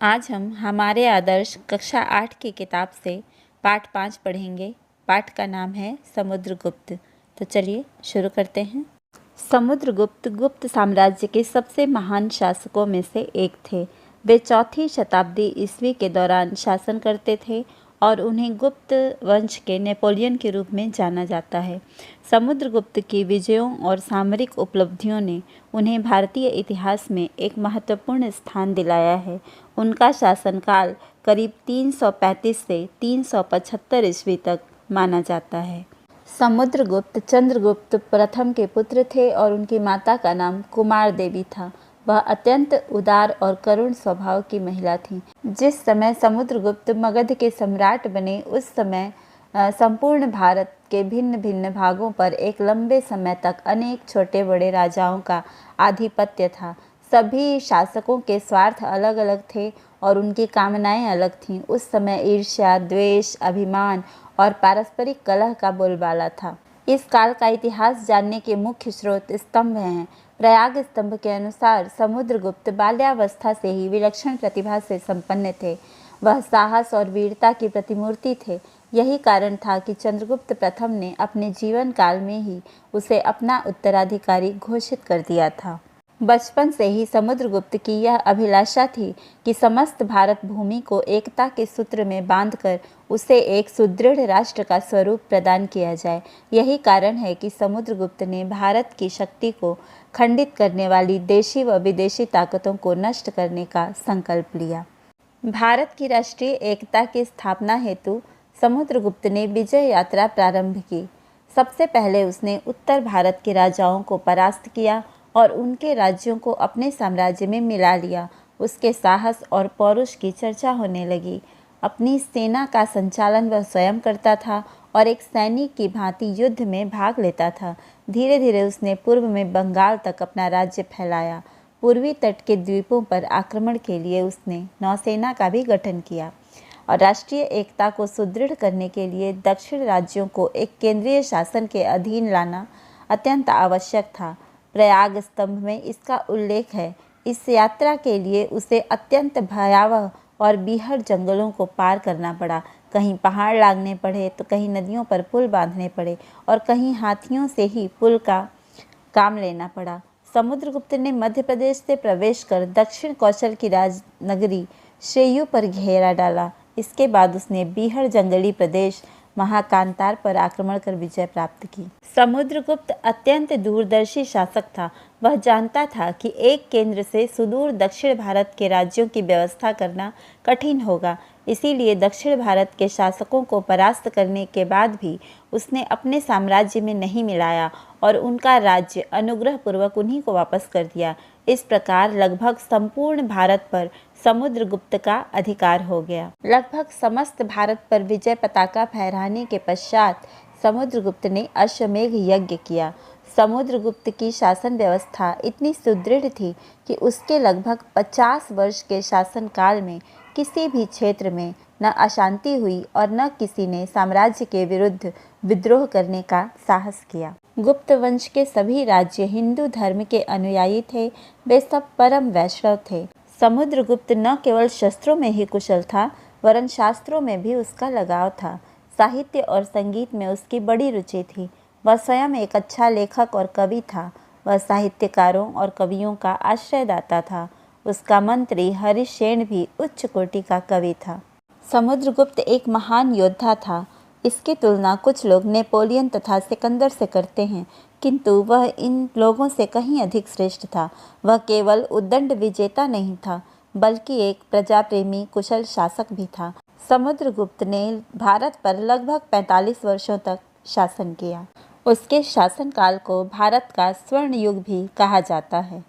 आज हम हमारे आदर्श कक्षा 8 की किताब से पाठ 5 पढ़ेंगे। पाठ का नाम है समुद्रगुप्त। तो चलिए शुरू करते हैं। समुद्रगुप्त गुप्त साम्राज्य के सबसे महान शासकों में से एक थे। वे 4वीं शताब्दी ईस्वी के दौरान शासन करते थे और उन्हें गुप्त वंश के नेपोलियन के रूप में जाना जाता है। समुद्रगुप्त की विजयों और सामरिक उपलब्धियों ने उन्हें भारतीय इतिहास में एक महत्वपूर्ण स्थान दिलाया है। उनका शासनकाल करीब 335 से 375 ईस्वी तक माना जाता है। समुद्रगुप्त चंद्रगुप्त प्रथम के पुत्र थे और उनकी माता का नाम कुमार देवी था। वह अत्यंत उदार और करुण स्वभाव की महिला थी। जिस समय समुद्रगुप्त मगध के सम्राट बने उस समय संपूर्ण भारत के भिन्न भिन्न भागों पर एक लंबे समय तक अनेक छोटे बड़े राजाओं का आधिपत्य था। सभी शासकों के स्वार्थ अलग अलग थे और उनकी कामनाएं अलग थीं। उस समय ईर्ष्या, द्वेष, अभिमान और पारस्परिक कलह का बोलबाला था। इस काल का इतिहास जानने के मुख्य स्रोत स्तंभ हैं। प्रयाग स्तंभ के अनुसार समुद्रगुप्त बाल्यावस्था से ही विलक्षण प्रतिभा से संपन्न थे। वह साहस और वीरता की प्रतिमूर्ति थे। यही कारण था कि चंद्रगुप्त प्रथम ने अपने जीवन काल में ही उसे अपना उत्तराधिकारी घोषित कर दिया था। बचपन से ही समुद्रगुप्त की यह अभिलाषा थी कि समस्त भारत भूमि को एकता के सूत्र में बांधकर उसे एक सुदृढ़ राष्ट्र का स्वरूप प्रदान किया जाए। यही कारण है कि समुद्रगुप्त ने भारत की शक्ति को खंडित करने वाली देशी व विदेशी ताकतों को नष्ट करने का संकल्प लिया। भारत की राष्ट्रीय एकता की स्थापना हेतु समुद्रगुप्त ने विजय यात्रा प्रारंभ की। सबसे पहले उसने उत्तर भारत के राजाओं को परास्त किया और उनके राज्यों को अपने साम्राज्य में मिला लिया। उसके साहस और पौरुष की चर्चा होने लगी। अपनी सेना का संचालन वह स्वयं करता था और एक सैनिक की भांति युद्ध में भाग लेता था। धीरे धीरे उसने पूर्व में बंगाल तक अपना राज्य फैलाया। पूर्वी तट के द्वीपों पर आक्रमण के लिए उसने नौसेना का भी गठन किया और राष्ट्रीय एकता को सुदृढ़ करने के लिए दक्षिण राज्यों को एक केंद्रीय शासन के अधीन लाना अत्यंत आवश्यक था। प्रयाग स्तंभ में इसका उल्लेख है। इस यात्रा के लिए उसे अत्यंत भयावह और बीहड़ जंगलों को पार करना पड़ा। कहीं पहाड़ लागने पड़े तो कहीं नदियों पर पुल बांधने पड़े और कहीं हाथियों से ही पुल का काम लेना पड़ा। समुद्रगुप्त ने मध्य प्रदेश से प्रवेश कर दक्षिण कौशल की राजनगरी श्रेयू पर घेरा डाला। इसके बाद उसने बीहड़ जंगली प्रदेश महाकांतार पर आक्रमण कर विजय प्राप्त की। समुद्रगुप्त अत्यंत दूरदर्शी शासक था। वह जानता था कि एक केंद्र से सुदूर दक्षिण भारत के राज्यों की व्यवस्था करना कठिन होगा। इसीलिए दक्षिण भारत के शासकों को परास्त करने के बाद भी उसने अपने साम्राज्य में नहीं मिलाया और उनका राज्य अनुग्रहपूर्वक उन्हीं को वापस कर दिया। इस प्रकार लगभग संपूर्ण भारत पर समुद्रगुप्त का अधिकार हो गया। लगभग समस्त भारत पर विजय पताका फहराने के पश्चात समुद्रगुप्त ने अश्वमेध यज्ञ किया। समुद्रगुप्त की शासन व्यवस्था इतनी सुदृढ़ थी कि उसके लगभग 50 वर्ष के शासनकाल में किसी भी क्षेत्र में न अशांति हुई और न किसी ने साम्राज्य के विरुद्ध विद्रोह करने का साहस किया। गुप्त वंश के सभी राज्य हिंदू धर्म के अनुयायी थे। वे सब परम वैष्णव थे। समुद्रगुप्त न केवल शस्त्रों में ही कुशल था वरन शास्त्रों में भी उसका लगाव था। साहित्य और संगीत में उसकी बड़ी रुचि थी। वह स्वयं एक अच्छा लेखक और कवि था। वह साहित्यकारों और कवियों का आश्रयदाता था। उसका मंत्री हरिसेन भी उच्च कोटि का कवि था। समुद्रगुप्त एक महान योद्धा था। इसकी तुलना कुछ लोग नेपोलियन तथा सिकंदर से करते हैं, किंतु वह इन लोगों से कहीं अधिक श्रेष्ठ था। वह केवल उद्दंड विजेता नहीं था बल्कि एक प्रजाप्रेमी कुशल शासक भी था। समुद्रगुप्त ने भारत पर लगभग 45 वर्षों तक शासन किया। उसके शासनकाल को भारत का स्वर्ण युग भी कहा जाता है।